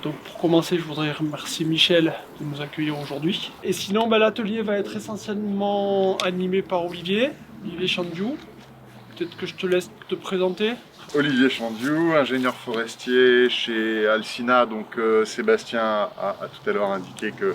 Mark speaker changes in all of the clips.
Speaker 1: Donc pour commencer, je voudrais remercier Michel de nous accueillir aujourd'hui. Et sinon, l'atelier va être essentiellement animé par Olivier Chandiou. Peut-être que je te laisse te présenter.
Speaker 2: Olivier Chandiou, ingénieur forestier chez Alcina. Donc Sébastien a tout à l'heure indiqué que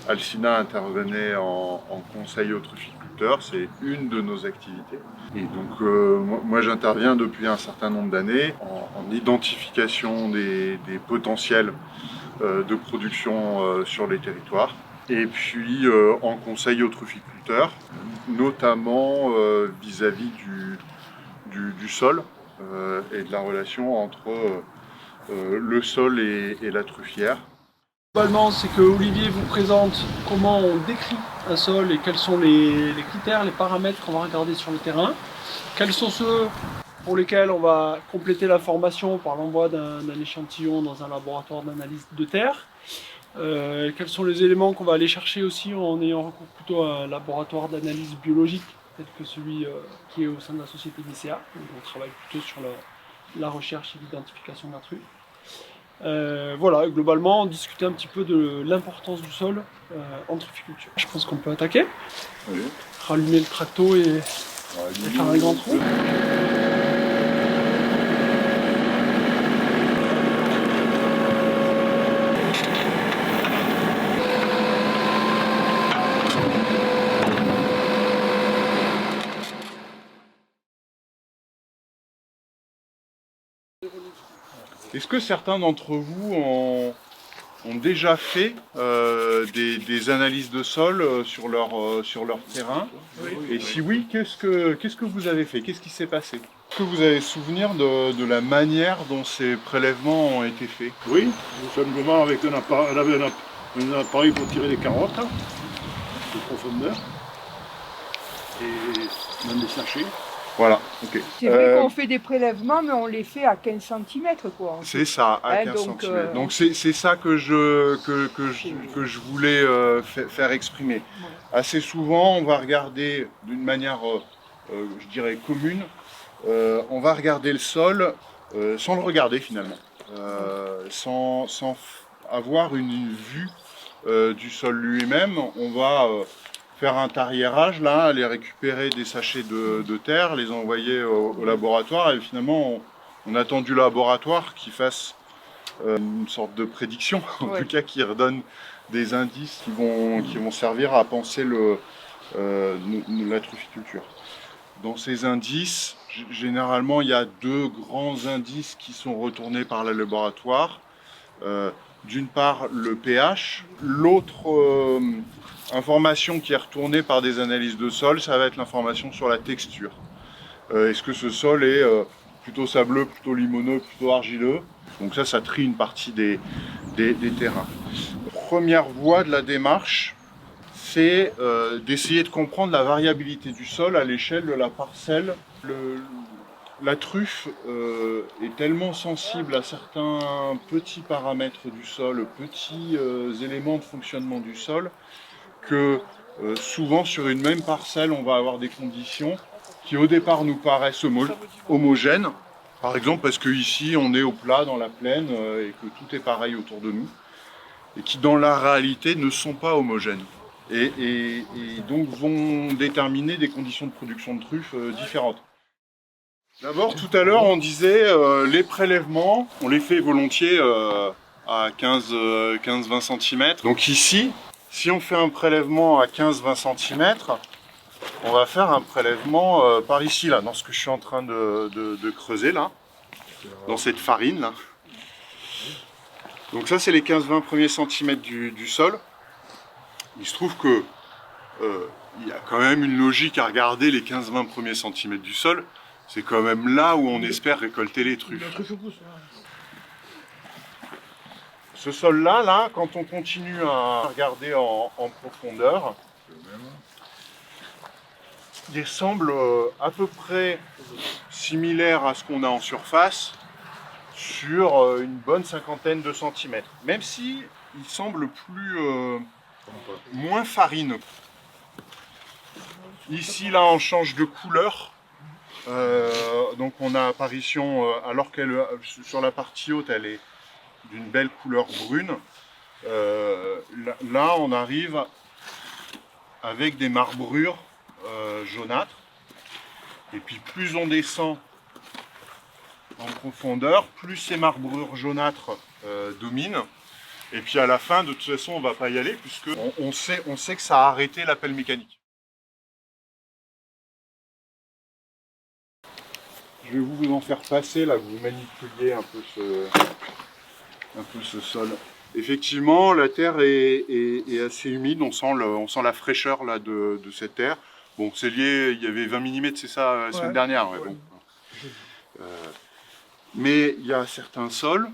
Speaker 2: Alcina intervenait en conseil aux trufficulteurs. C'est une de nos activités. Et donc moi j'interviens depuis un certain nombre d'années en identification des potentiels de production sur les territoires. Et puis en conseil aux trufficulteurs, notamment vis-à-vis du sol et de la relation entre le sol et la truffière.
Speaker 1: Globalement, c'est que Olivier vous présente comment on décrit un sol et quels sont les critères, les paramètres qu'on va regarder sur le terrain. Quels sont ceux pour lesquels on va compléter la formation par l'envoi d'un échantillon dans un laboratoire d'analyse de terre. Quels sont les éléments qu'on va aller chercher aussi en ayant recours plutôt à un laboratoire d'analyse biologique, tel que celui qui est au sein de la société BCA. Donc on travaille plutôt sur la recherche et l'identification d'intrus. Voilà, globalement, discuter un petit peu de l'importance du sol en trufficulture. Je pense qu'on peut attaquer.
Speaker 2: Oui.
Speaker 1: Rallumer le tracto et faire un grand trou.
Speaker 2: Est-ce que certains d'entre vous ont déjà fait des analyses de sol sur leur terrain? Et si oui, qu'est-ce que vous avez fait? Qu'est-ce qui s'est passé? Est-ce que vous avez souvenir de la manière dont ces prélèvements ont été faits?
Speaker 3: Oui, tout simplement avec un appareil pour tirer les carottes de profondeur et même des sachets.
Speaker 2: Voilà, ok.
Speaker 4: C'est vrai qu'on fait des prélèvements, mais on les fait à 15 cm, quoi.
Speaker 2: C'est ça, à 15 cm. Donc c'est ça que je voulais faire exprimer. Assez souvent, on va regarder d'une manière, je dirais, commune, on va regarder le sol sans le regarder finalement, sans avoir une vue du sol lui-même. On va faire un tariérage, là, aller récupérer des sachets de terre, les envoyer au laboratoire, et finalement on attend du laboratoire qui fasse une sorte de prédiction, en tout cas qui redonne des indices qui vont servir à penser la trufficulture. Dans ces indices, généralement il y a deux grands indices qui sont retournés par le laboratoire. D'une part le pH, l'autre information qui est retournée par des analyses de sol, ça va être l'information sur la texture. Est-ce que ce sol est plutôt sableux, plutôt limoneux, plutôt argileux? Donc ça trie une partie des terrains. Première voie de la démarche, c'est d'essayer de comprendre la variabilité du sol à l'échelle de la parcelle. La truffe est tellement sensible à certains petits paramètres du sol, petits éléments de fonctionnement du sol, que souvent sur une même parcelle, on va avoir des conditions qui au départ nous paraissent homogènes. Par exemple parce qu'ici on est au plat dans la plaine et que tout est pareil autour de nous, et qui dans la réalité ne sont pas homogènes. Et donc vont déterminer des conditions de production de truffes différentes. D'abord, tout à l'heure, on disait les prélèvements, on les fait volontiers à 15-20 cm. Donc ici, si on fait un prélèvement à 15-20 cm, on va faire un prélèvement par ici, là, dans ce que je suis en train de creuser, là, dans cette farine, là. Donc ça, c'est les 15-20 premiers centimètres du sol. Il se trouve que il y a quand même une logique à regarder les 15-20 premiers centimètres du sol. C'est quand même là où on espère récolter les truffes. Ce sol-là, quand on continue à regarder en profondeur, il semble à peu près similaire à ce qu'on a en surface sur une bonne cinquantaine de centimètres. Même si il semble moins farineux. Ici, là, on change de couleur. Donc on a apparition, alors qu'elle sur la partie haute, elle est d'une belle couleur brune. Là, on arrive avec des marbrures jaunâtres. Et puis plus on descend en profondeur, plus ces marbrures jaunâtres dominent. Et puis à la fin, de toute façon, on ne va pas y aller, puisque on sait que ça a arrêté l'appel mécanique. Je vais vous en faire passer, là, que vous manipuliez un peu ce sol. Effectivement, la terre est assez humide, on sent la fraîcheur là, de cette terre. Bon, c'est lié, il y avait 20 mm, c'est ça, la semaine dernière. Ouais, bon. Mais il y a certains sols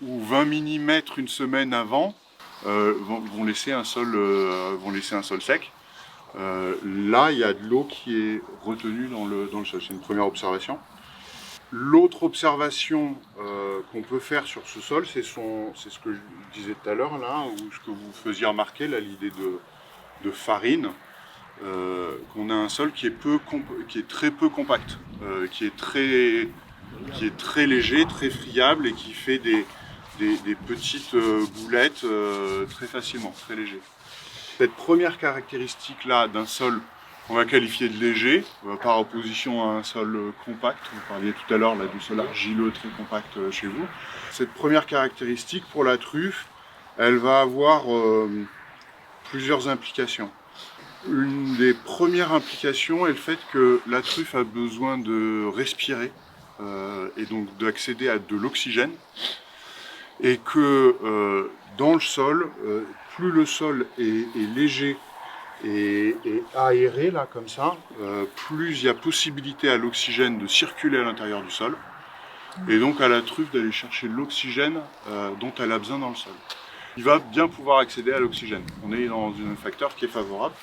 Speaker 2: où 20 mm une semaine avant vont laisser un sol sec. Là, il y a de l'eau qui est retenue dans le sol. C'est une première observation. L'autre observation qu'on peut faire sur ce sol, c'est ce que je disais tout à l'heure, là, ou ce que vous faisiez remarquer, l'idée de farine. Qu'on a un sol qui est très peu compact, qui est très léger, très friable et qui fait des petites boulettes très facilement, très léger. Cette première caractéristique-là d'un sol qu'on va qualifier de léger, par opposition à un sol compact, vous parliez tout à l'heure du sol argileux très compact chez vous. Cette première caractéristique pour la truffe, elle va avoir plusieurs implications. Une des premières implications est le fait que la truffe a besoin de respirer et donc d'accéder à de l'oxygène, et que dans le sol, plus le sol est léger et aéré là comme ça, plus il y a possibilité à l'oxygène de circuler à l'intérieur du sol, et donc à la truffe d'aller chercher l'oxygène dont elle a besoin dans le sol. Il va bien pouvoir accéder à l'oxygène. On est dans un facteur qui est favorable.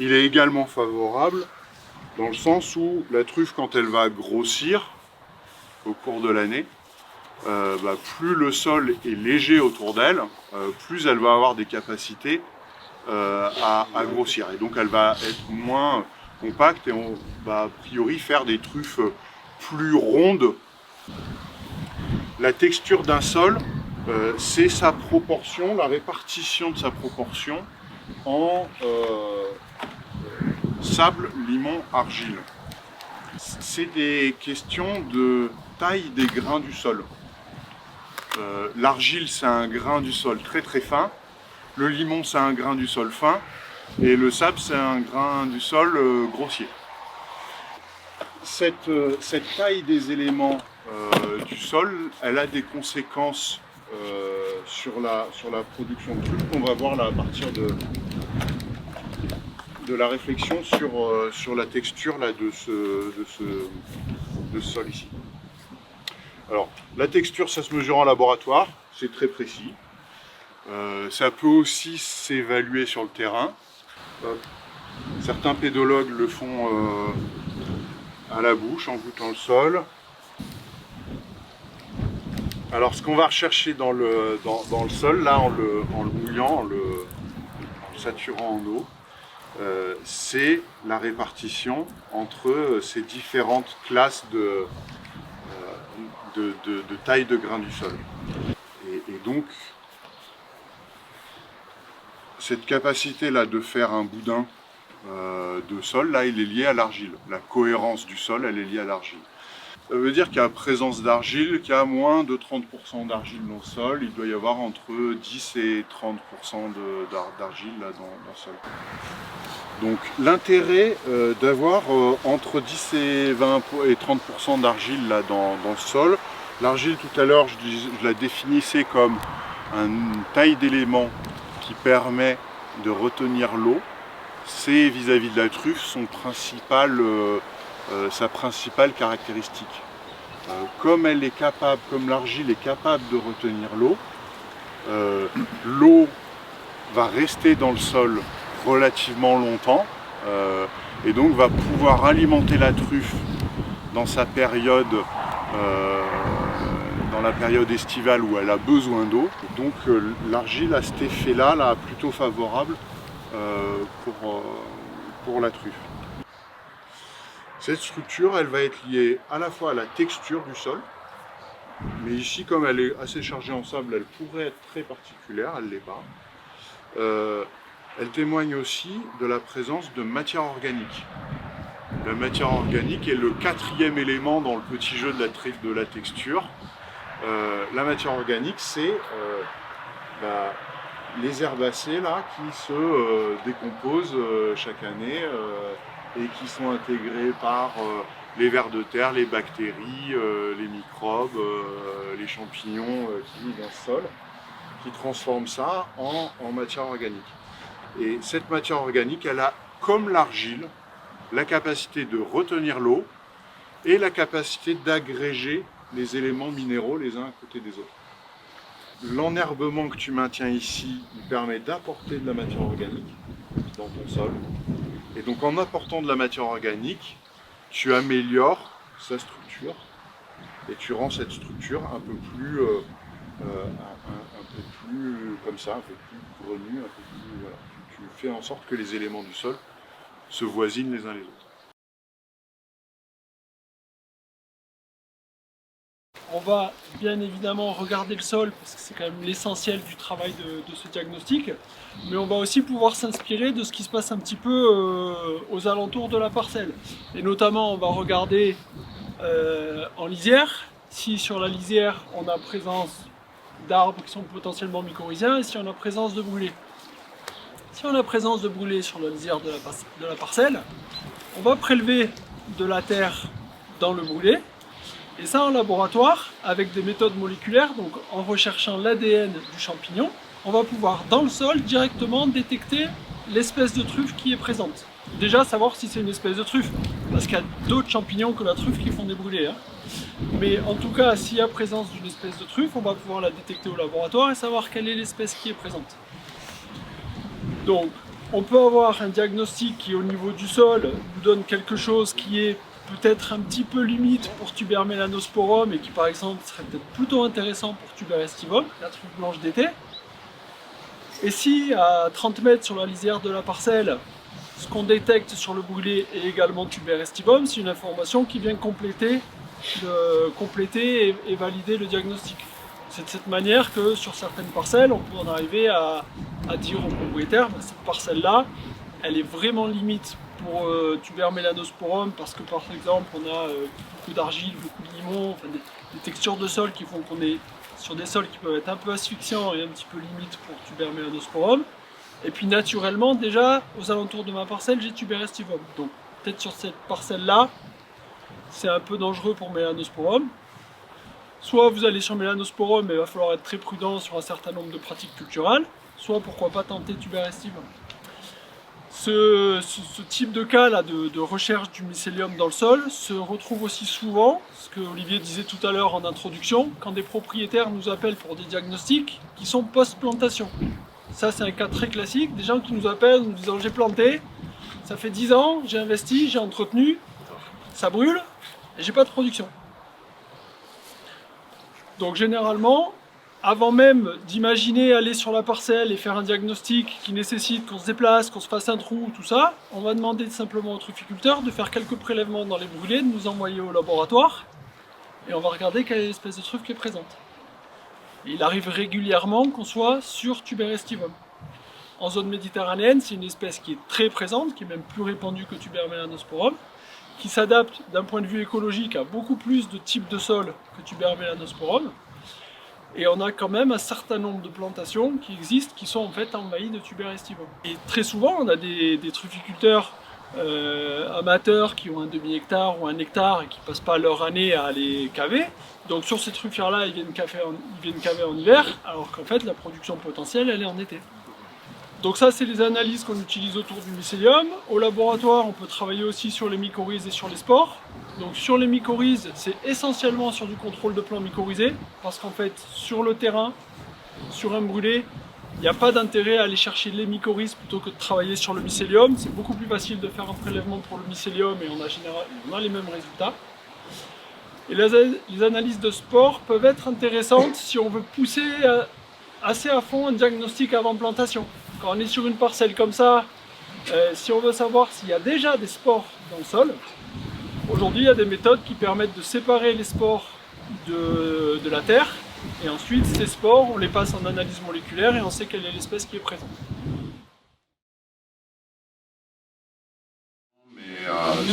Speaker 2: Il est également favorable dans le sens où la truffe, quand elle va grossir au cours de l'année, plus le sol est léger autour d'elle, plus elle va avoir des capacités à grossir. Et donc elle va être moins compacte et on va a priori faire des truffes plus rondes. La texture d'un sol, c'est sa proportion, la répartition de sa proportion en sable, limon, argile. C'est des questions de taille des grains du sol. L'argile, c'est un grain du sol très très fin. Le limon, c'est un grain du sol fin. Et le sable, c'est un grain du sol grossier. Cette taille des éléments du sol, elle a des conséquences sur la production de trucs qu'on va voir là à partir de la réflexion sur la texture là, de ce sol ici. Alors, la texture, ça se mesure en laboratoire, c'est très précis. Ça peut aussi s'évaluer sur le terrain. Certains pédologues le font à la bouche, en goûtant le sol. Alors, ce qu'on va rechercher dans le sol, là, en le mouillant, en le saturant en eau, c'est la répartition entre ces différentes classes de taille de grain du sol. Et donc, cette capacité-là de faire un boudin de sol, là, il est lié à l'argile. La cohérence du sol, elle est liée à l'argile. Ça veut dire qu'à présence d'argile, qu'il y a moins de 30% d'argile dans le sol, il doit y avoir entre 10 et 30% d'argile dans le sol. Donc l'intérêt d'avoir entre 10 et 20 et 30% d'argile là dans le sol. L'argile, tout à l'heure, je la définissais comme une taille d'élément qui permet de retenir l'eau. C'est vis-à-vis de la truffe sa principale caractéristique. Comme l'argile est capable de retenir l'eau, l'eau va rester dans le sol relativement longtemps et donc va pouvoir alimenter la truffe dans sa période, dans la période estivale où elle a besoin d'eau. Donc l'argile a cet effet-là là, plutôt favorable pour la truffe. Cette structure, elle va être liée à la fois à la texture du sol, Mais ici, comme elle est assez chargée en sable, elle pourrait être très particulière, elle ne l'est pas. Elle témoigne aussi de la présence de matière organique. La matière organique est le quatrième élément dans le petit jeu de la texture. La matière organique, c'est les herbacées là, qui se décomposent chaque année et qui sont intégrées par les vers de terre, les bactéries, les microbes, les champignons qui vivent dans le sol, qui transforment ça en matière organique. Et cette matière organique, elle a, comme l'argile, la capacité de retenir l'eau et la capacité d'agréger les éléments minéraux les uns à côté des autres. L'enherbement que tu maintiens ici, il permet d'apporter de la matière organique dans ton sol. Et donc en apportant de la matière organique, tu améliores sa structure et tu rends cette structure un peu plus comme ça, un peu plus grenue, un peu plus, voilà. Tu fais en sorte que les éléments du sol se voisinent les uns les autres.
Speaker 1: On va bien évidemment regarder le sol parce que c'est quand même l'essentiel du travail de ce diagnostic, mais on va aussi pouvoir s'inspirer de ce qui se passe un petit peu aux alentours de la parcelle. Et notamment on va regarder en lisière, si sur la lisière on a présence d'arbres qui sont potentiellement mycorhiziens et si on a présence de brûlés. Si on a présence de brûlés sur la lisière de la parcelle, on va prélever de la terre dans le brûlé. Et ça en laboratoire, avec des méthodes moléculaires, donc en recherchant l'ADN du champignon, on va pouvoir dans le sol directement détecter l'espèce de truffe qui est présente. Déjà savoir si c'est une espèce de truffe, parce qu'il y a d'autres champignons que la truffe qui font des brûlés. Hein. Mais en tout cas, s'il y a présence d'une espèce de truffe, on va pouvoir la détecter au laboratoire et savoir quelle est l'espèce qui est présente. Donc, on peut avoir un diagnostic qui au niveau du sol nous donne quelque chose qui est peut-être un petit peu limite pour Tuber melanosporum et qui par exemple serait peut-être plutôt intéressant pour Tuber estivum, la truffe blanche d'été. Et si à 30 mètres sur la lisière de la parcelle, ce qu'on détecte sur le brûlé est également Tuber estivum, c'est une information qui vient compléter et valider le diagnostic. C'est de cette manière que sur certaines parcelles, on peut en arriver à dire au propriétaire, cette parcelle-là, elle est vraiment limite pour Tuber melanosporum parce que par exemple on a beaucoup d'argile, beaucoup de limon, enfin, des textures de sol qui font qu'on est sur des sols qui peuvent être un peu asphyxiants et un petit peu limite pour Tuber melanosporum. Et puis naturellement déjà aux alentours de ma parcelle j'ai Tuber estivum. Donc peut-être sur cette parcelle-là c'est un peu dangereux pour melanosporum. Soit vous allez sur melanosporum mais il va falloir être très prudent sur un certain nombre de pratiques culturales, soit pourquoi pas tenter Tuber estivum. Ce type de cas là de recherche du mycélium dans le sol se retrouve aussi souvent, ce que Olivier disait tout à l'heure en introduction, quand des propriétaires nous appellent pour des diagnostics qui sont post-plantation. Ça c'est un cas très classique, des gens qui nous appellent nous disant j'ai planté, ça fait 10 ans, j'ai investi, j'ai entretenu, ça brûle et j'ai pas de production. Donc généralement, avant même d'imaginer aller sur la parcelle et faire un diagnostic qui nécessite qu'on se déplace, qu'on se fasse un trou, tout ça, on va demander simplement au trufficulteur de faire quelques prélèvements dans les brûlés, de nous envoyer au laboratoire, et on va regarder quelle est l'espèce de truffe qui est présente. Et il arrive régulièrement qu'on soit sur Tuber estivum. En zone méditerranéenne, c'est une espèce qui est très présente, qui est même plus répandue que Tuber melanosporum, qui s'adapte d'un point de vue écologique à beaucoup plus de types de sols que Tuber melanosporum. Et on a quand même un certain nombre de plantations qui existent, qui sont en fait envahies de Tuber estivum. Et très souvent, on a des trufficulteurs amateurs qui ont un demi-hectare ou un hectare et qui ne passent pas leur année à aller caver. Donc sur ces truffières-là, ils viennent caver en hiver, alors qu'en fait la production potentielle, elle est en été. Donc ça, c'est les analyses qu'on utilise autour du mycélium. Au laboratoire, on peut travailler aussi sur les mycorhizes et sur les spores. Donc sur les mycorhizes, c'est essentiellement sur du contrôle de plants mycorhizés, parce qu'en fait, sur le terrain, sur un brûlé, il n'y a pas d'intérêt à aller chercher les mycorhizes plutôt que de travailler sur le mycélium. C'est beaucoup plus facile de faire un prélèvement pour le mycélium et on a les mêmes résultats. Et les analyses de spores peuvent être intéressantes si on veut pousser assez à fond un diagnostic avant plantation. Quand on est sur une parcelle comme ça, si on veut savoir s'il y a déjà des spores dans le sol, aujourd'hui il y a des méthodes qui permettent de séparer les spores de la terre. Et ensuite, ces spores, on les passe en analyse moléculaire et on sait quelle est l'espèce qui est présente.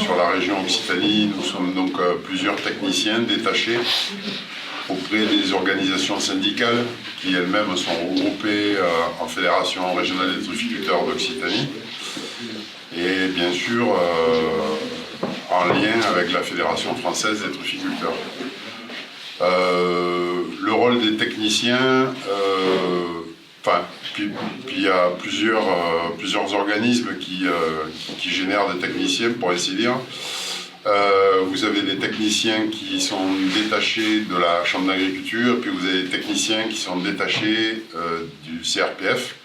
Speaker 5: Sur la région Occitanie, nous sommes donc plusieurs techniciens détachés auprès des organisations syndicales qui elles-mêmes sont regroupées en Fédération régionale des trufficulteurs d'Occitanie et bien sûr en lien avec la Fédération française des trufficulteurs. Le rôle des techniciens, puis il y a plusieurs organismes qui génèrent des techniciens, pour ainsi dire. Vous avez des techniciens qui sont détachés de la Chambre d'agriculture, puis vous avez des techniciens qui sont détachés du CRPF.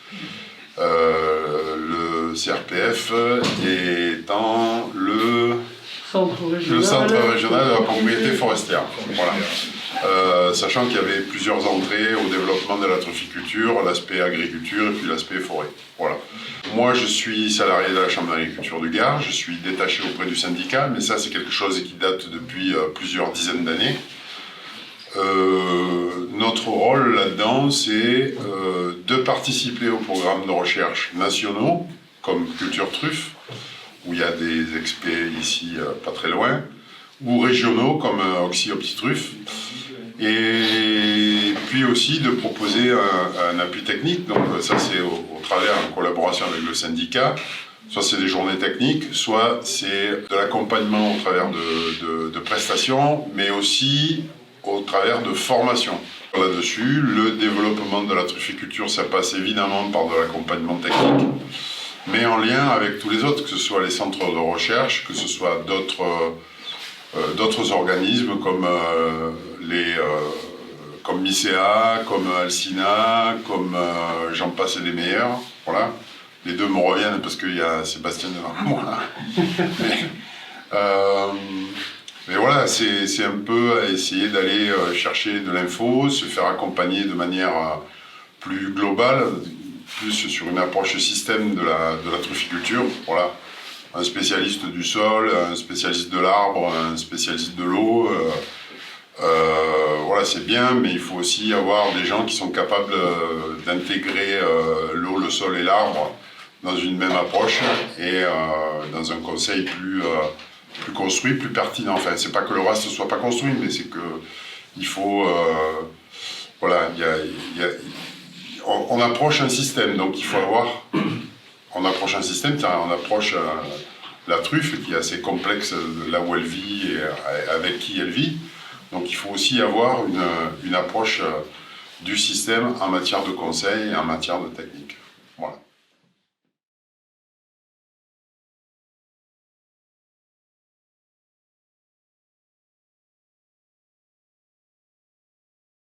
Speaker 5: Le CRPF étant le centre régional de la propriété forestière. Voilà. Sachant qu'il y avait plusieurs entrées au développement de la trufficulture, l'aspect agriculture et puis l'aspect forêt. Voilà. Moi, je suis salarié de la Chambre d'agriculture du Gard, je suis détaché auprès du syndicat, mais ça, c'est quelque chose qui date depuis plusieurs dizaines d'années. Notre rôle là-dedans, c'est de participer aux programmes de recherche nationaux, comme Culture Truffe, où il y a des experts ici, pas très loin, ou régionaux, comme Oxy Optitruffe, et puis aussi de proposer un appui technique. Donc ça, c'est au travers, en collaboration avec le syndicat, soit c'est des journées techniques, soit c'est de l'accompagnement au travers de prestations, mais aussi au travers de formations. Là-dessus, le développement de la trufficulture, ça passe évidemment par de l'accompagnement technique, mais en lien avec tous les autres, que ce soit les centres de recherche, que ce soit d'autres organismes comme comme MICEA, comme Alcina, comme j'en passe et des meilleurs. Voilà. Les deux me reviennent parce qu'il y a Sébastien devant moi. Mais voilà, c'est un peu essayer d'aller chercher de l'info, se faire accompagner de manière plus globale, plus sur une approche système de la trufficulture. Voilà. Un spécialiste du sol, un spécialiste de l'arbre, un spécialiste de l'eau. Voilà, c'est bien, mais il faut aussi avoir des gens qui sont capables d'intégrer l'eau, le sol et l'arbre dans une même approche et dans un conseil plus construit, plus pertinent. Enfin, c'est pas que le reste ne soit pas construit, mais c'est que il faut... voilà, on approche un système, donc il faut avoir... On approche un système, on approche la truffe qui est assez complexe là où elle vit et avec qui elle vit. Donc il faut aussi avoir une approche du système en matière de conseil et en matière de technique. Voilà.